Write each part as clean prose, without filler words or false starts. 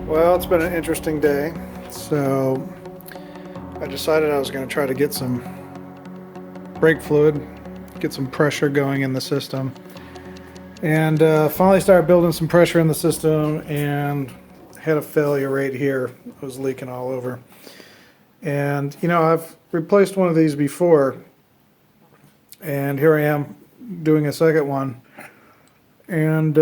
Well, it's been an interesting day. So I decided I was going to try to get some brake fluid, get some pressure going in the system, and finally started building some pressure in the system and had a failure right here. It was leaking all over. And I've replaced one of these before, and here I am doing a second one, and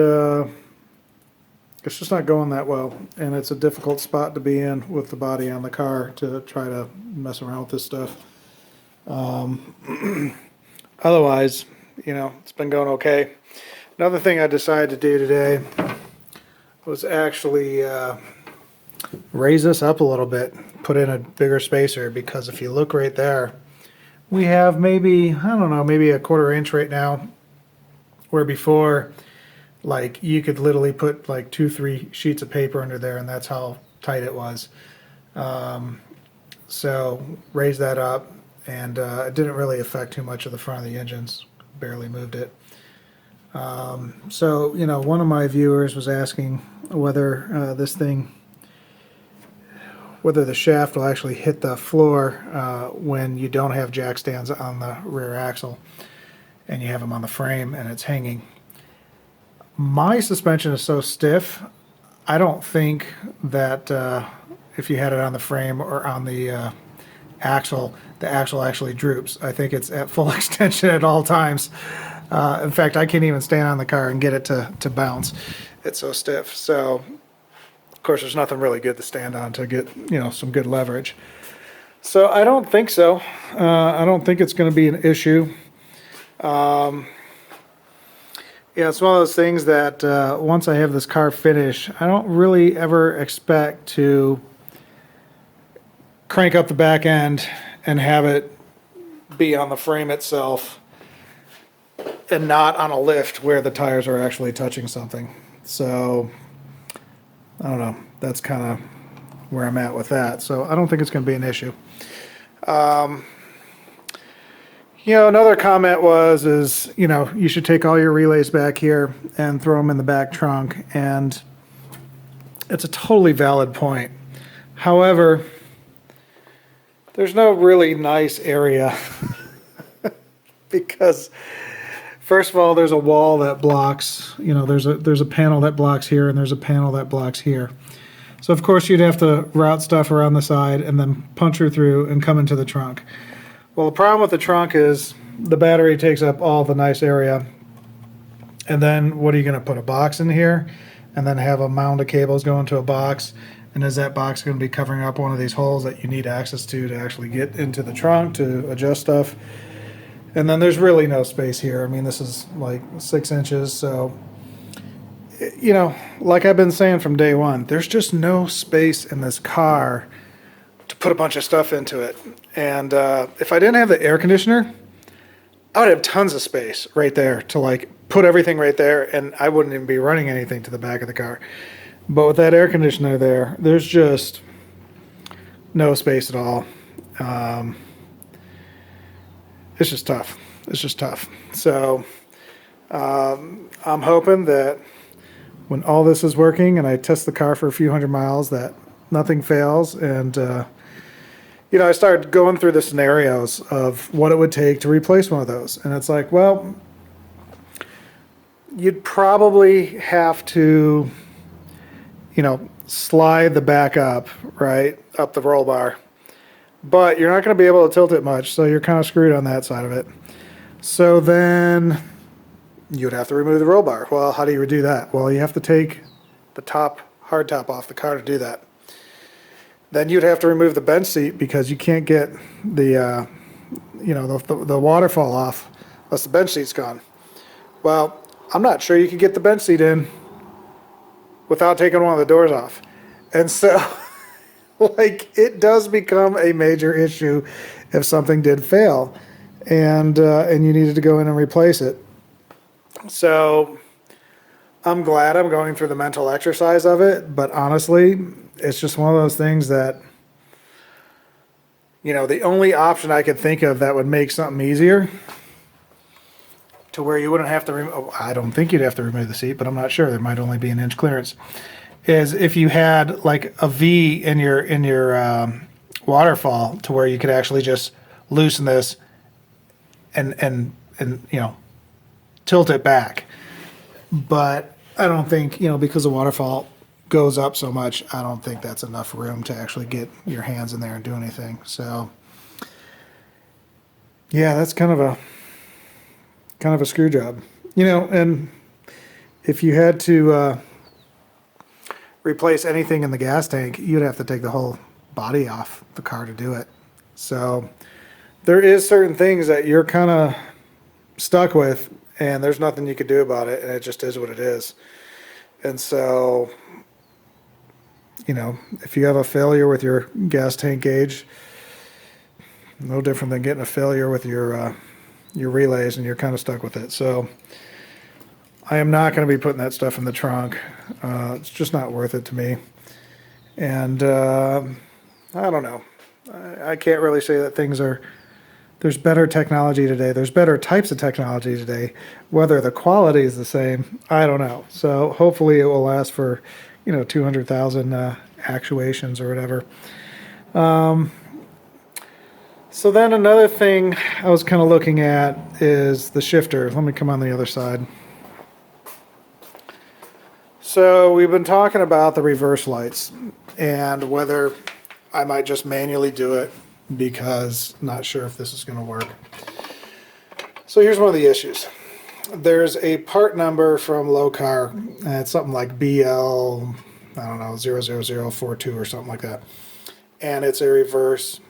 it's just not going that well, and it's a difficult spot to be in with the body on the car to try to mess around with this stuff. Otherwise, it's been going okay. Another thing I decided to do today was actually raise this up a little bit, put in a bigger spacer, because if you look right there, we have maybe, I don't know, maybe a 1/4 inch right now, where before, like, you could literally put like 2-3 sheets of paper under there, and that's how tight it was. So raise that up, and it didn't really affect too much of the front of the engines. Barely moved it. So one of my viewers was asking whether whether the shaft will actually hit the floor when you don't have jack stands on the rear axle and you have them on the frame and it's hanging. My suspension is so stiff, I don't think that if you had it on the frame or on the axle actually droops. I think it's at full extension at all times. In fact, I can't even stand on the car and get it to bounce. It's so stiff. So, of course, there's nothing really good to stand on to get some good leverage. So I don't think so. I don't think it's going to be an issue. Yeah, it's one of those things that once I have this car finished, I don't really ever expect to crank up the back end and have it be on the frame itself and not on a lift where the tires are actually touching something. So, I don't know. That's kind of where I'm at with that. So, I don't think it's going to be an issue. Another comment is you should take all your relays back here and throw them in the back trunk, and it's a totally valid point. However, there's no really nice area because, first of all, there's a wall that blocks, there's a panel that blocks here, and there's a panel that blocks here. So of course you'd have to route stuff around the side and then puncture through and come into the trunk. Well, the problem with the trunk is the battery takes up all the nice area. And then what are you going to put, a box in here and then have a mound of cables go into a box? And is that box going to be covering up one of these holes that you need access to actually get into the trunk to adjust stuff? And then there's really no space here. I mean, this is like 6 inches. So, like I've been saying from day one, there's just no space in this car to put a bunch of stuff into it. And if I didn't have the air conditioner, I would have tons of space right there to like put everything right there, and I wouldn't even be running anything to the back of the car. But with that air conditioner there, there's just no space at all. It's just tough. It's just tough. So I'm hoping that when all this is working and I test the car for a few hundred miles, that nothing fails. And I started going through the scenarios of what it would take to replace one of those. And it's like, well, you'd probably have to, slide the back up, right, up the roll bar. But you're not going to be able to tilt it much, so you're kind of screwed on that side of it. So then you would have to remove the roll bar. Well, how do you do that? Well, you have to take the top, hard top off the car to do that. Then you'd have to remove the bench seat because you can't get the waterfall off unless the bench seat's gone. Well, I'm not sure you could get the bench seat in without taking one of the doors off. And so, it does become a major issue if something did fail and you needed to go in and replace it. So I'm glad I'm going through the mental exercise of it, but honestly, it's just one of those things that, the only option I could think of that would make something easier to where you wouldn't have to I don't think you'd have to remove the seat, but I'm not sure. There might only be an inch clearance. is if you had like a V in your waterfall to where you could actually just loosen this and tilt it back. But I don't think, because the waterfall goes up so much, I don't think that's enough room to actually get your hands in there and do anything. So yeah, that's kind of a screw job. And if you had to replace anything in the gas tank, you'd have to take the whole body off the car to do it. So there is certain things that you're kind of stuck with, and there's nothing you could do about it, and it just is what it is. And so, if you have a failure with your gas tank gauge, no different than getting a failure with your relays, and you're kind of stuck with it. So I am not going to be putting that stuff in the trunk. It's just not worth it to me. And I don't know. I can't really say that there's better technology today. There's better types of technology today. Whether the quality is the same, I don't know. So hopefully it will last for, 200,000 actuations or whatever. So then another thing I was kind of looking at is the shifter. Let me come on the other side. So we've been talking about the reverse lights and whether I might just manually do it because I'm not sure if this is going to work. So here's one of the issues. There's a part number from Lokar, and it's something like BL, I don't know, 00042 or something like that. And it's a reverse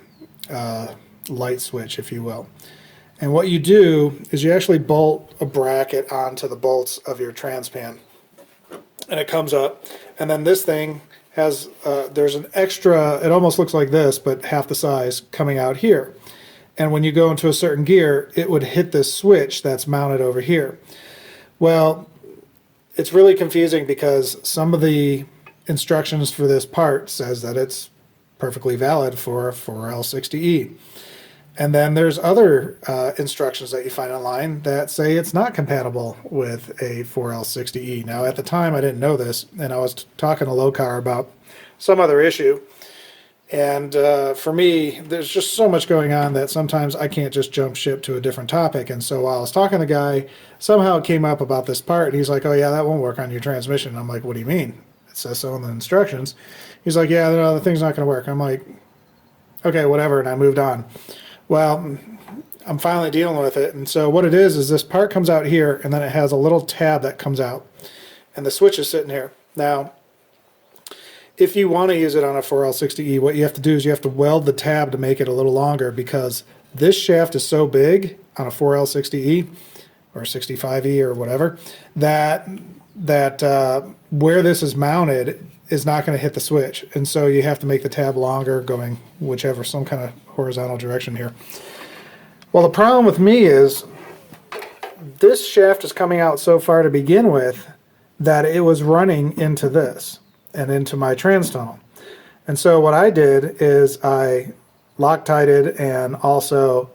light switch, if you will. And what you do is you actually bolt a bracket onto the bolts of your transpan. And it comes up, and then this thing has, there's an extra, it almost looks like this, but half the size coming out here. And when you go into a certain gear, it would hit this switch that's mounted over here. Well, it's really confusing because some of the instructions for this part says that it's perfectly valid for a 4L60E. And then there's other instructions that you find online that say it's not compatible with a 4L60E. Now, at the time, I didn't know this, and I was talking to Lokar about some other issue. And for me, there's just so much going on that sometimes I can't just jump ship to a different topic. And so while I was talking to the guy, somehow it came up about this part, and he's like, oh, yeah, that won't work on your transmission. And I'm like, what do you mean? It says so in the instructions. He's like, yeah, no, the thing's not going to work. I'm like, okay, whatever, and I moved on. Well, I'm finally dealing with it, and so what it is this part comes out here, and then it has a little tab that comes out, and the switch is sitting here. Now, if you want to use it on a 4L60E, what you have to do is you have to weld the tab to make it a little longer, because this shaft is so big on a 4L60E, or 65E or whatever, that where this is mounted is not going to hit the switch, and so you have to make the tab longer going some kind of horizontal direction here. Well, the problem with me is this shaft is coming out so far to begin with that it was running into this and into my trans tunnel. And so what I did is I Loctited and also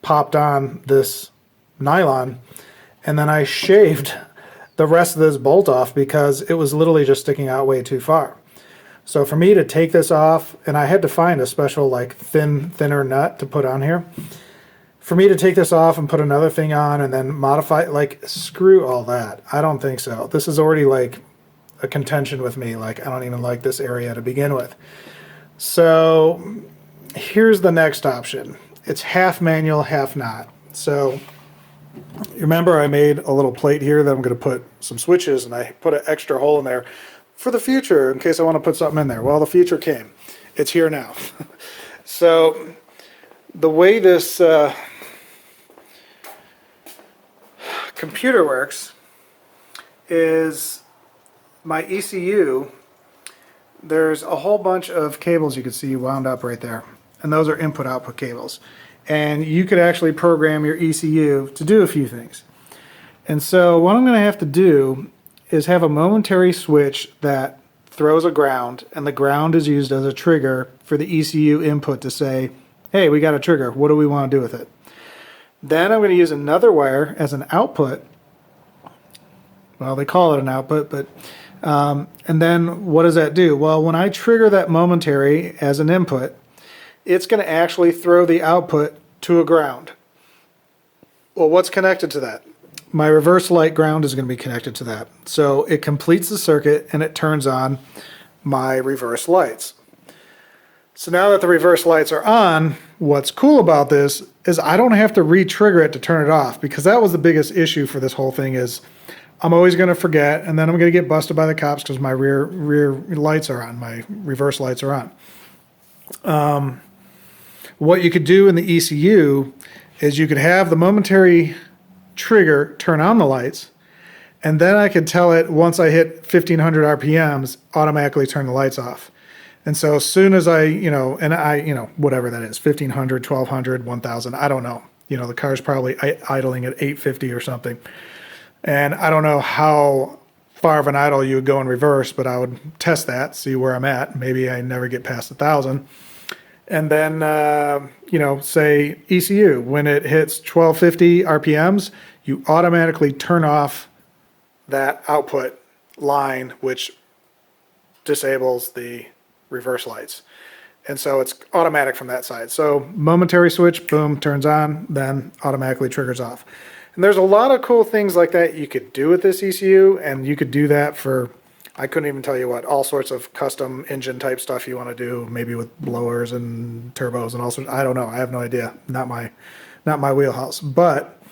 popped on this nylon, and then I shaved the rest of this bolt off because it was literally just sticking out way too far. So for me to take this off, and I had to find a special like thinner nut to put on here. For me to take this off and put another thing on and then modify, like, screw all that. I don't think so. This is already like a contention with me. Like, I don't even like this area to begin with. So here's the next option. It's half manual, half not. So remember I made a little plate here that I'm going to put some switches, and I put an extra hole in there for the future in case I want to put something in there. Well, the future came. It's here now. So the way this computer works is my ECU, there's a whole bunch of cables you can see wound up right there, and those are input-output cables. And you could actually program your ECU to do a few things. And so what I'm going to have to do is have a momentary switch that throws a ground, and the ground is used as a trigger for the ECU input to say, hey, we got a trigger, what do we want to do with it? Then I'm going to use another wire as an output. Well, they call it an output, but And then what does that do? Well, when I trigger that momentary as an input, it's going to actually throw the output to a ground. Well, what's connected to that? My reverse light ground is going to be connected to that. So it completes the circuit and it turns on my reverse lights. So now that the reverse lights are on, what's cool about this is I don't have to re-trigger it to turn it off, because that was the biggest issue for this whole thing is I'm always going to forget, and then I'm going to get busted by the cops because my rear lights are on, my reverse lights are on. What you could do in the ECU is you could have the momentary trigger turn on the lights, and then I could tell it once I hit 1500 RPMs, automatically turn the lights off. And so as soon as I, whatever that is, 1500, 1200, 1000, I don't know. The car's probably idling at 850 or something. And I don't know how far of an idle you would go in reverse, but I would test that, see where I'm at. Maybe I never get past 1000. And then, say ECU, when it hits 1250 RPMs, you automatically turn off that output line, which disables the reverse lights. And so it's automatic from that side. So momentary switch, boom, turns on, then automatically triggers off. And there's a lot of cool things like that you could do with this ECU, and you could do that for, I couldn't even tell you what, all sorts of custom engine type stuff you want to do, maybe with blowers and turbos and all sorts. I don't know. I have no idea. Not my wheelhouse. But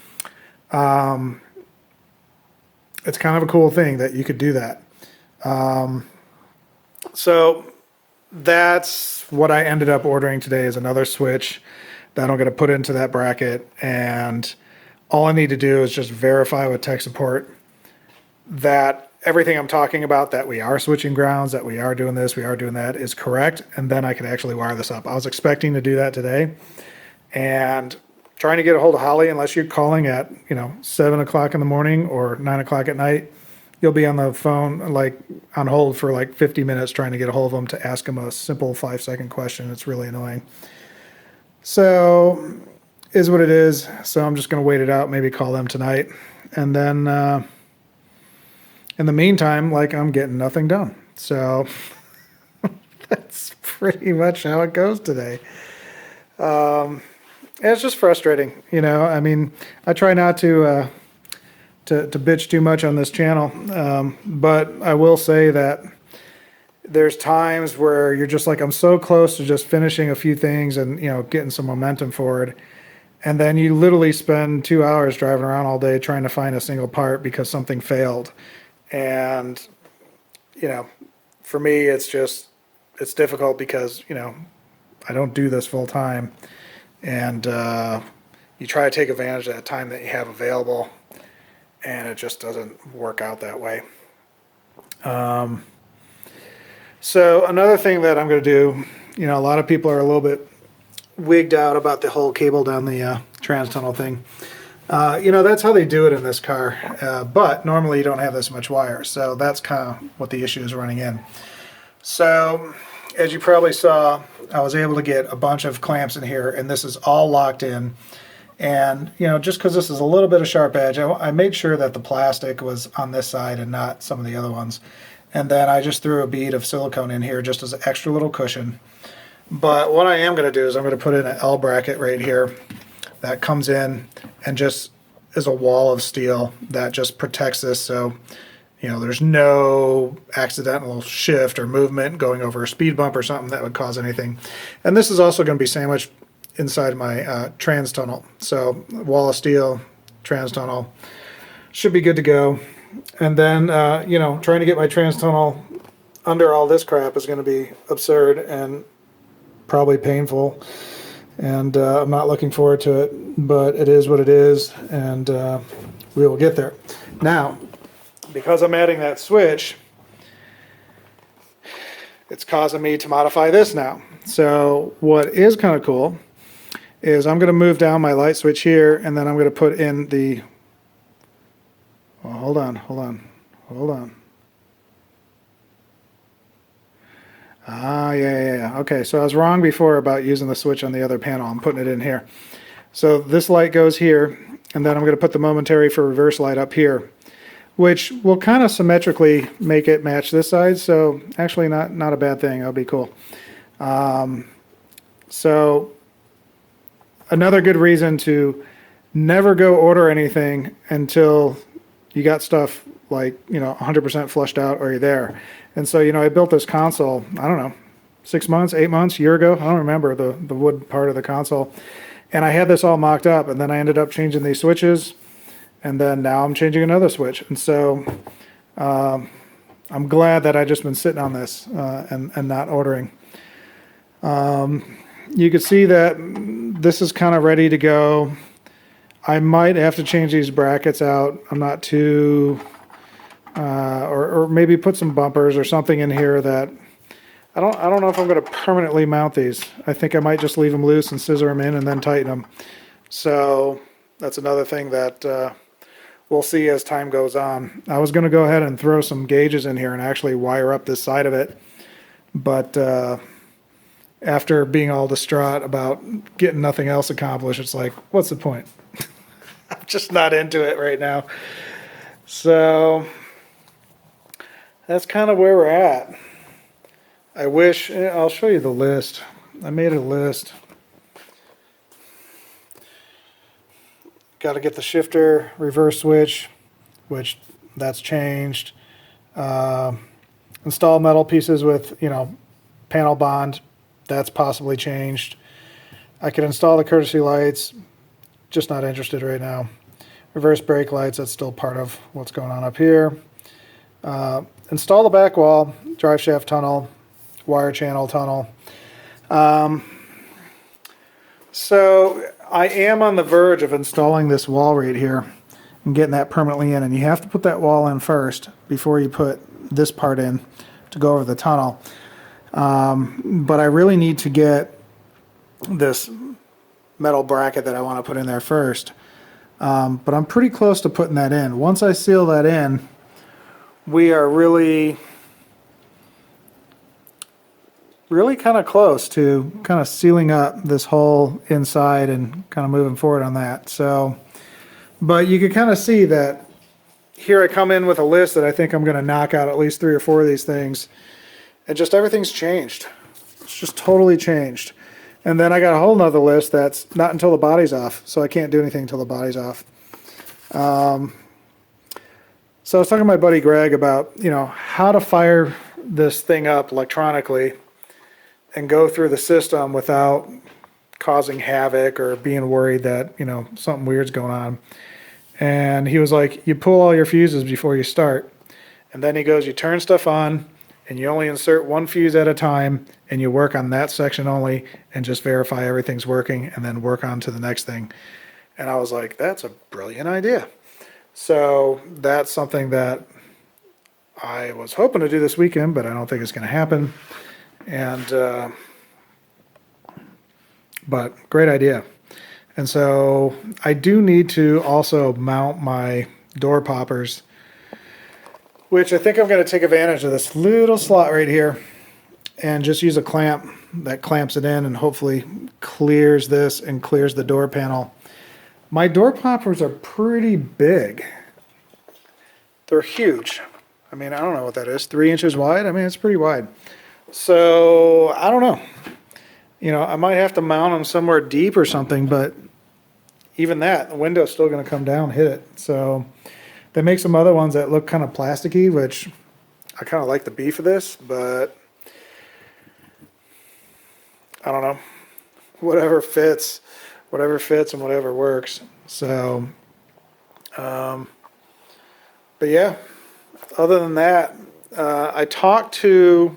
it's kind of a cool thing that you could do that. So that's what I ended up ordering today, is another switch that I'm going to put into that bracket, and all I need to do is just verify with tech support that everything I'm talking about, that we are switching grounds, that we are doing this, we are doing that, is correct, and then I can actually wire this up. I was expecting to do that today, and trying to get a hold of Holly, unless you're calling at 7 o'clock in the morning or 9 o'clock at night, you'll be on the phone, like on hold for like 50 minutes trying to get a hold of them to ask them a simple 5-second question. It's really annoying. So is what it is. So I'm just going to wait it out, maybe call them tonight. And then in the meantime, I'm getting nothing done. So that's pretty much how it goes today. And it's just frustrating. I try not to bitch too much on this channel. But I will say that there's times where you're just like, I'm so close to just finishing a few things and, getting some momentum forward. And then you literally spend 2 hours driving around all day trying to find a single part because something failed. And, for me, it's difficult because, I don't do this full time. And you try to take advantage of that time that you have available, and it just doesn't work out that way. So another thing that I'm going to do, a lot of people are a little bit wigged out about the whole cable down the trans tunnel thing. That's how they do it in this car, but normally you don't have this much wire, so that's kind of what the issue is running in. So as you probably saw, I was able to get a bunch of clamps in here, and this is all locked in. And, just because this is a little bit of sharp edge, I made sure that the plastic was on this side and not some of the other ones. And then I just threw a bead of silicone in here just as an extra little cushion. But what I am going to do is I'm going to put in an L bracket right here that comes in and just is a wall of steel that just protects this, so there's no accidental shift or movement going over a speed bump or something that would cause anything. And this is also going to be sandwiched inside my trans tunnel. So wall of steel, trans tunnel, should be good to go. And then, trying to get my trans tunnel under all this crap is going to be absurd and probably painful. And I'm not looking forward to it, but it is what it is, and we will get there. Now, because I'm adding that switch, it's causing me to modify this now. So what is kind of cool is I'm going to move down my light switch here, and then I'm going to put in the, well, hold on. Yeah. Okay, so I was wrong before about using the switch on the other panel. I'm putting it in here. So this light goes here, and then I'm going to put the momentary for reverse light up here. which will kind of symmetrically make it match this side. So actually not a bad thing. That'll be cool. So another good reason to never go order anything until you got stuff like, 100% flushed out or you're there. And so, I built this console, I don't know, 6 months, 8 months, year ago. I don't remember the wood part of the console. And I had this all mocked up, and then I ended up changing these switches, and then now I'm changing another switch. And so I'm glad that I just been sitting on this and not ordering. You can see that this is kind of ready to go. I might have to change these brackets out. I'm not too, or maybe put some bumpers or something in here that I don't know if I'm going to permanently mount these. I think I might just leave them loose and scissor them in and then tighten them. So that's another thing that we'll see as time goes on. I was going to go ahead and throw some gauges in here and actually wire up this side of it, but after being all distraught about getting nothing else accomplished, it's like, what's the point? I'm just not into it right now. So that's kind of where we're at. I wish, I'll show you the list. I made a list. Got to get the shifter reverse switch, which that's changed. Install metal pieces with, panel bond. That's possibly changed. I could install the courtesy lights. Just not interested right now. Reverse brake lights, that's still part of what's going on up here. Install the back wall, drive shaft tunnel, wire channel tunnel. So I am on the verge of installing this wall right here and getting that permanently in. And you have to put that wall in first before you put this part in to go over the tunnel. But I really need to get this metal bracket that I want to put in there first. But I'm pretty close to putting that in. Once I seal that in, we are really kind of close to kind of sealing up this whole inside and kind of moving forward on that. So, but you can kind of see that here I come in with a list that I think I'm going to knock out at least 3 or 4 of these things, and just everything's changed. It's just totally changed. And then I got a whole nother list that's not until the body's off, so I can't do anything until the body's off. So I was talking to my buddy Greg about, how to fire this thing up electronically and go through the system without causing havoc or being worried that, something weird's going on. And he was like, you pull all your fuses before you start. And then he goes, you turn stuff on and you only insert one fuse at a time and you work on that section only and just verify everything's working and then work on to the next thing. And I was like, that's a brilliant idea. So that's something that I was hoping to do this weekend, but I don't think it's going to happen. And, but great idea. And so I do need to also mount my door poppers, which I think I'm going to take advantage of this little slot right here and just use a clamp that clamps it in and hopefully clears this and clears the door panel. My door poppers are pretty big. They're huge. I mean, I don't know what that is, 3 inches wide? I mean, it's pretty wide. So I don't know. I might have to mount them somewhere deep or something, but even that, the window's still going to come down, hit it. So they make some other ones that look kind of plasticky, which I kind of like the beef of this, but I don't know. Whatever fits and whatever works. So, but yeah, other than that, I talked to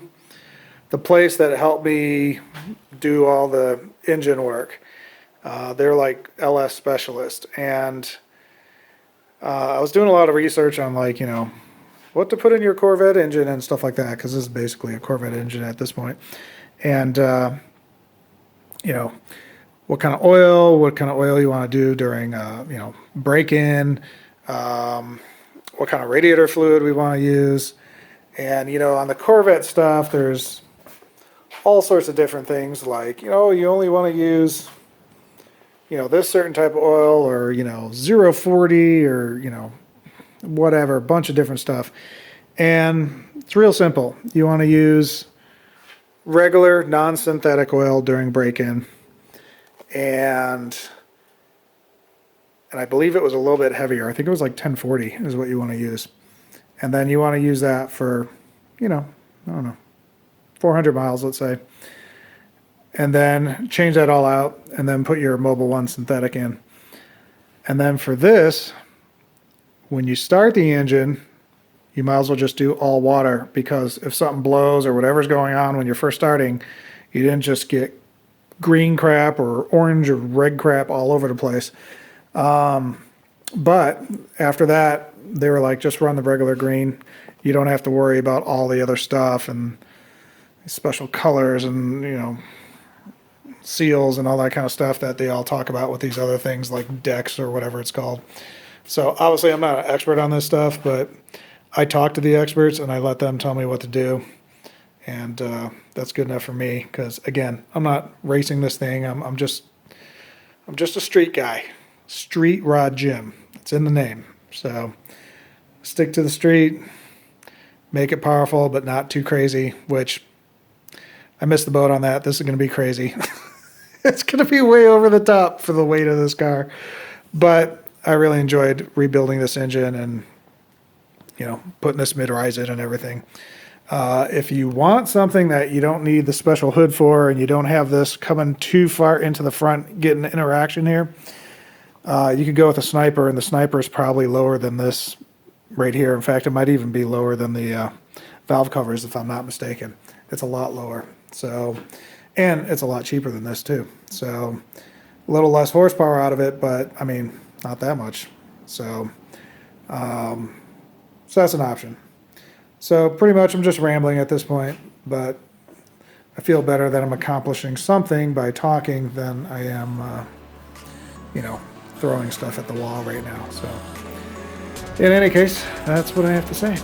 the place that helped me do all the engine work. They're like LS specialists, and I was doing a lot of research on what to put in your Corvette engine and stuff like that, because this is basically a Corvette engine at this point. And what kind of oil you want to do during break-in, what kind of radiator fluid we want to use. And on the Corvette stuff, there's all sorts of different things, like you only want to use this certain type of oil, or 040, or whatever, a bunch of different stuff. And it's real simple. You want to use regular non-synthetic oil during break-in. And I believe it was a little bit heavier. I think it was like 1040 is what you want to use. And then you want to use that for, I don't know, 400 miles, let's say. And then change that all out and then put your Mobil 1 synthetic in. And then for this, when you start the engine, you might as well just do all water, because if something blows or whatever's going on when you're first starting, you didn't just get green crap or orange or red crap all over the place. But after that, they were like, just run the regular green. You don't have to worry about all the other stuff and special colors and, seals and all that kind of stuff that they all talk about with these other things like DEX or whatever it's called. So obviously I'm not an expert on this stuff, but I talk to the experts and I let them tell me what to do. And that's good enough for me, because again, I'm not racing this thing. I'm just a street guy. Street Rod Jim. It's in the name. So stick to the street, make it powerful but not too crazy, which I missed the boat on that. This is going to be crazy. It's going to be way over the top for the weight of this car. But I really enjoyed rebuilding this engine and, putting this mid-rise in and everything. If you want something that you don't need the special hood for and you don't have this coming too far into the front, getting interaction here, you could go with a Sniper, and the Sniper is probably lower than this right here. In fact, it might even be lower than the valve covers, if I'm not mistaken. It's a lot lower. So, and it's a lot cheaper than this too. So a little less horsepower out of it, but I mean, not that much. So, so that's an option. So pretty much I'm just rambling at this point, but I feel better that I'm accomplishing something by talking than I am, throwing stuff at the wall right now. So in any case, that's what I have to say.